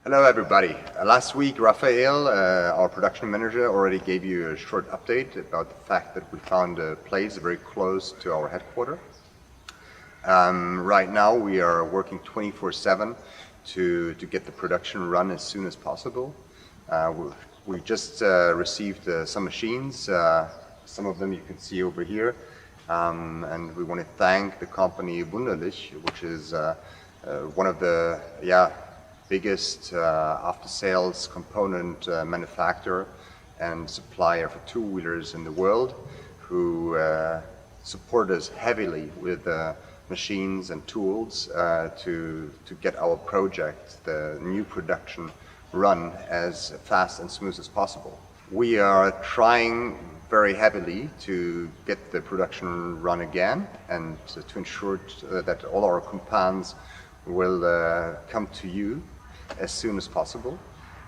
Hello everybody. Last week Raphael, our production manager, already gave you a short update about the fact that we found a place very close to our headquarters. Right now we are working 24/7 to get the production run as soon as possible. We just received some machines, some of them you can see over here, and we want to thank the company Wunderlich, which is one of the biggest after-sales component manufacturer and supplier for two-wheelers in the world, who support us heavily with machines and tools to get our project, the new production, run as fast and smooth as possible. We are trying very heavily to get the production run again and to ensure that all our Kumpans will come to you as soon as possible.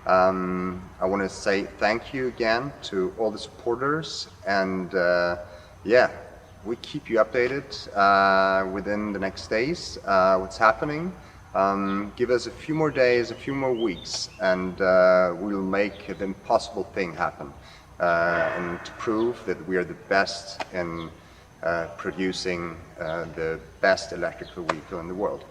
I want to say thank you again to all the supporters, and we keep you updated within the next days what's happening. Give us a few more days, a few more weeks, and we'll make the impossible thing happen, and to prove that we are the best in producing the best electrical vehicle in the world.